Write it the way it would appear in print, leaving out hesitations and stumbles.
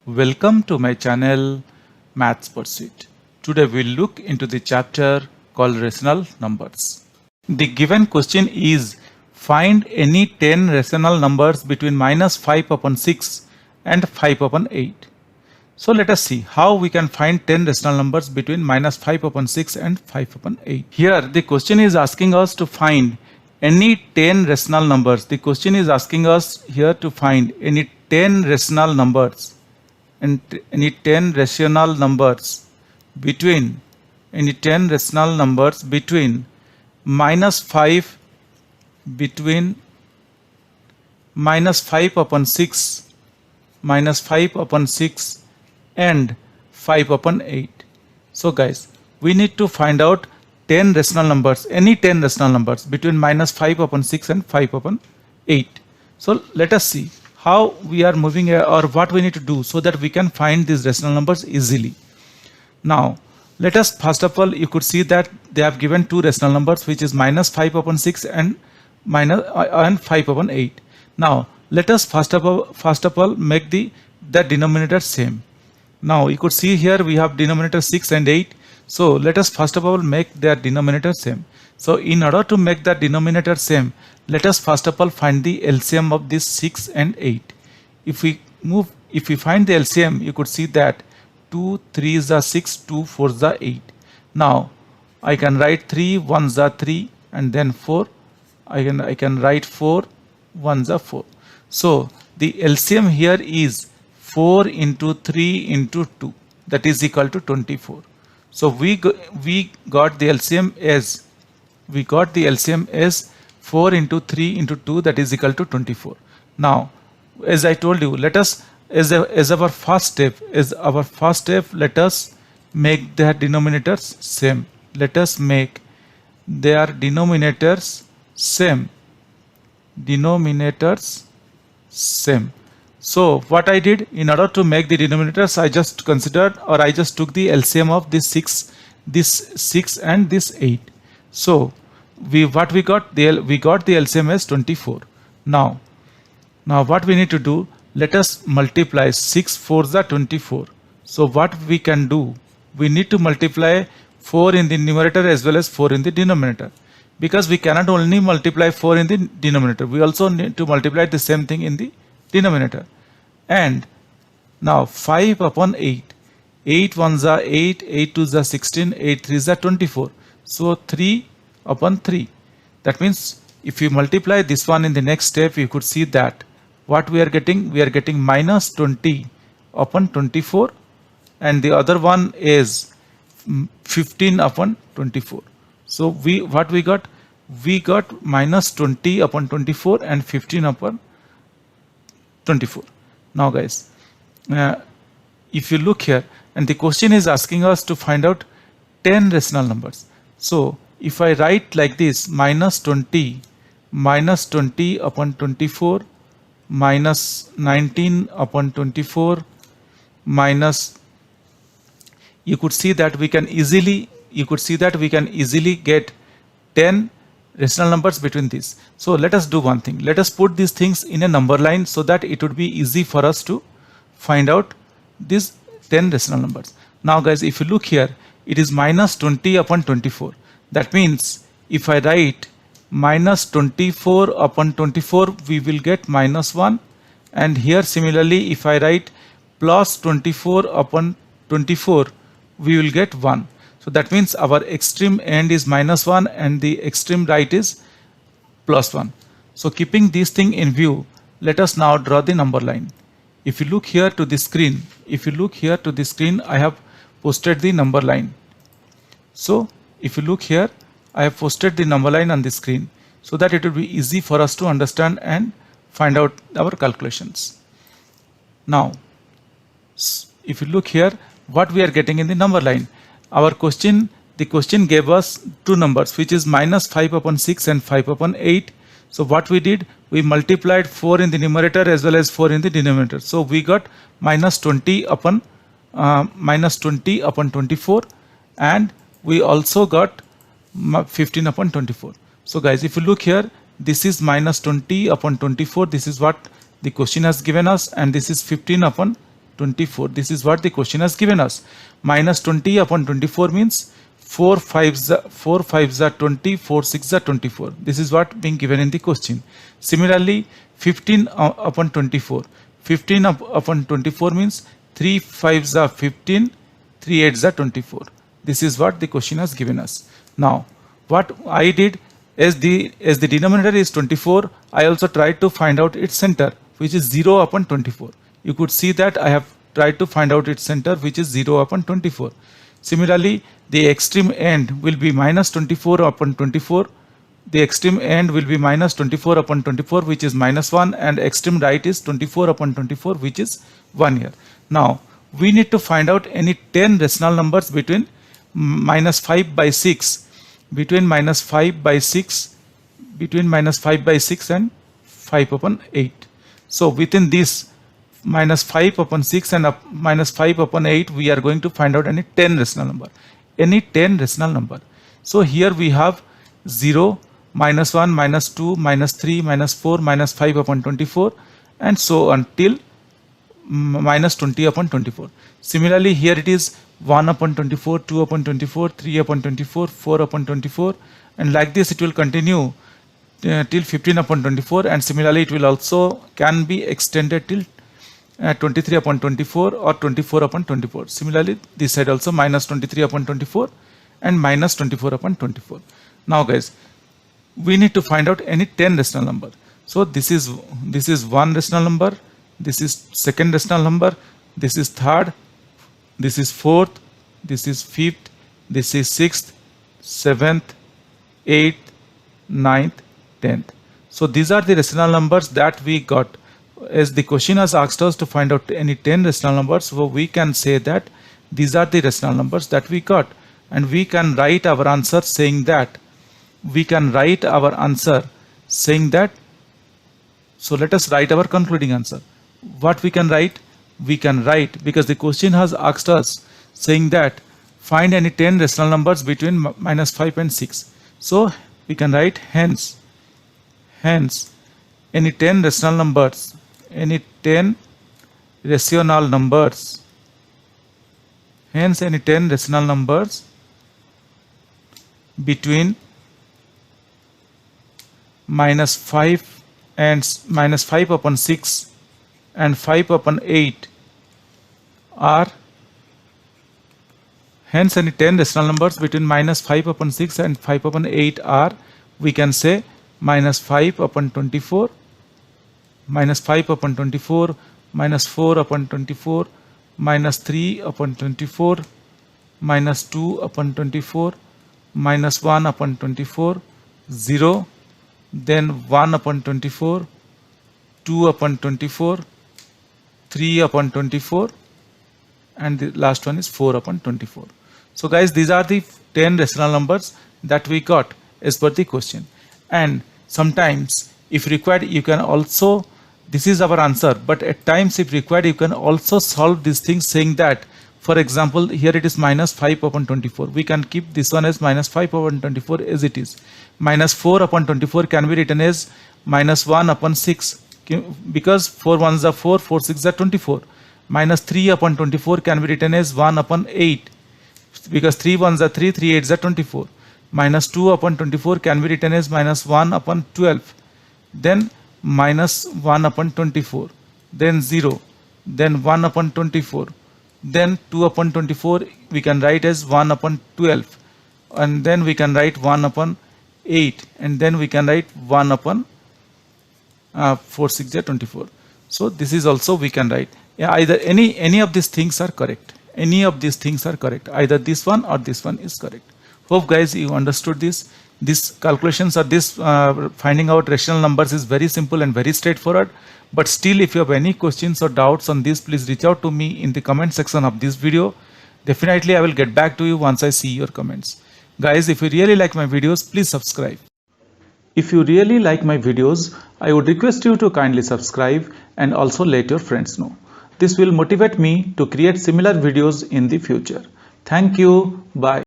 Welcome to my channel Maths Pursuit. Today we'll look into the chapter called Rational Numbers. The given question is find any 10 rational numbers between minus 5 upon 6 and 5 upon 8. So let us see how we can find 10 rational numbers between minus 5 upon 6 and 5 upon 8. Here the question is asking us to find any 10 rational numbers. The question is asking us here to find any 10 rational numbers and any 10 rational numbers between minus 5 upon 6 and 5 upon 8. So guys, we need to find out 10 rational numbers, any 10 rational numbers between minus 5 upon 6 and 5 upon 8. So let us see how we are moving or what we need to do so that we can find these rational numbers easily. Now let us first of all, you could see that they have given two rational numbers, which is minus 5 upon 6 and 5 upon 8. Now let us first of all make the denominator same. Now you could see here we have denominator 6 and 8. So let us first of all make their denominator same. So in order to make the denominator same, let us first of all find the LCM of this 6 and 8. If we find the LCM, you could see that 2 3s are 6, 2 4s are 8. Now I can write 3 1s are 3 and then 4. I can write 4 1s are 4. So the LCM here is 4 into 3 into 2, that is equal to 24. So we got the LCM as 4 into 3 into 2, that is equal to 24. Now as I told you, let us as our first step, let us make their denominators same. Let us make their denominators same. So what I did, in order to make the denominators, I just took the LCM of this 6 and this 8. So we got the LCM as 24. Now what we need to do, let us multiply 6 4s are 24. So what we can do, we need to multiply 4 in the numerator as well as 4 in the denominator, because we cannot only multiply 4 in the denominator, we also need to multiply the same thing in the denominator. And now 5 upon 8, 8 1s are 8, 8 2s are 16, 8 3s are 24. So 3 upon 3. That means if you multiply this one in the next step, you could see that what we are getting minus 20 upon 24, and the other one is 15 upon 24. So we got minus 20 upon 24 and 15 upon 24. Now guys, if you look here, and the question is asking us to find out 10 rational numbers. So if I write like this, minus 20 upon 24 minus 19 upon 24 minus, you could see that we can easily get 10 rational numbers between these. So let us do one thing. Let us put these things in a number line so that it would be easy for us to find out these 10 rational numbers. Now guys, if you look here, it is minus 20 upon 24. That means if I write minus 24 upon 24, we will get minus 1. And here similarly, if I write plus 24 upon 24, we will get 1. So that means our extreme end is minus 1 and the extreme right is plus 1. So keeping this thing in view, let us now draw the number line. If you look here to the screen, I have posted the number line. So if you look here, I have posted the number line on the screen so that it will be easy for us to understand and find out our calculations. Now if you look here, what we are getting in the number line, the question gave us two numbers, which is minus 5 upon 6 and 5 upon 8. So what we did, we multiplied 4 in the numerator as well as 4 in the denominator. So we got minus 20 upon 24, and we also got 15 upon 24. So guys, if you look here, this is minus 20 upon 24. This is what the question has given us, and this is 15 upon 24. This is what the question has given us. Minus 20 upon 24 means 4 5s are 20, 4 6s are 24. This is what being given in the question. Similarly, 15 upon 24. 15 upon 24 means 3 5s are 15, 3 8s are 24. This is what the question has given us. Now, what I did, as the denominator is 24, I also tried to find out its center, which is 0 upon 24. You could see that I have tried to find out its center, which is 0 upon 24. Similarly, the extreme end will be minus 24 upon 24. The extreme end will be minus 24 upon 24, which is minus 1, and extreme right is 24 upon 24, which is 1 here. Now, we need to find out any 10 rational numbers between minus 5 by 6, between minus 5 by 6 and 5 upon 8. So within this minus 5 upon 6 and minus 5 upon 8, we are going to find out any 10 rational number. Any 10 rational number. So here we have 0, minus 1, minus 2, minus 3, minus 4, minus 5 upon 24, and so on till minus 20 upon 24. Similarly, here it is 1 upon 24, 2 upon 24, 3 upon 24, 4 upon 24, and like this it will continue till 15 upon 24, and similarly it will also can be extended till 23 upon 24 or 24 upon 24. Similarly, this side also minus 23 upon 24 and minus 24 upon 24. Now guys, we need to find out any 10 rational number. So this is one rational number, this is second rational number, this is third, this is fourth, this is fifth, this is sixth, seventh, eighth, ninth, 10th. So these are the rational numbers that we got. As the question has asked us to find out any 10 rational numbers, so we can say that these are the rational numbers that we got, and we can write our answer saying that. So let us write our concluding answer. What we can write? We can write, because the question has asked us saying that find any 10 rational numbers between minus 5 and 6. So we can write hence any 10 rational numbers, any 10 rational numbers, hence any 10 rational numbers between minus 5 and minus 5 upon 6 and 5 upon 8 are, hence any 10 rational numbers between minus 5 upon 6 and 5 upon 8 are, we can say minus 5 upon 24, minus 5 upon 24, minus 4 upon 24, minus 3 upon 24, minus 2 upon 24, minus 1 upon 24, 0, then 1 upon 24, 2 upon 24, 3 upon 24, and the last one is 4 upon 24. So guys, these are the 10 rational numbers that we got as per the question. And sometimes if required, you can also, this is our answer, but at times if required, you can also solve these things saying that, for example, here it is minus 5 upon 24. We can keep this one as minus 5 upon 24 as it is. Minus 4 upon 24 can be written as minus 1 upon 6, because 4 1s are 4, 4 6 are 24. Minus 3 upon 24 can be written as 1 upon 8, because 3 1s are 3, 3 8s are 24. Minus 2 upon 24 can be written as minus 1 upon 12. Then minus 1 upon 24. Then 0. Then 1 upon 24. Then 2 upon 24 we can write as 1 upon 12. And then we can write 1 upon 8. And then we can write 1 upon 4 6 are 24. So this is also we can write. Yeah, either any of these things are correct. Any of these things are correct. Either this one or this one is correct. Hope guys you understood this. This calculations or this finding out rational numbers is very simple and very straightforward. But still, if you have any questions or doubts on this, please reach out to me in the comment section of this video. Definitely I will get back to you once I see your comments. Guys, if you really like my videos, please subscribe. If you really like my videos, I would request you to kindly subscribe and also let your friends know. This will motivate me to create similar videos in the future. Thank you. Bye.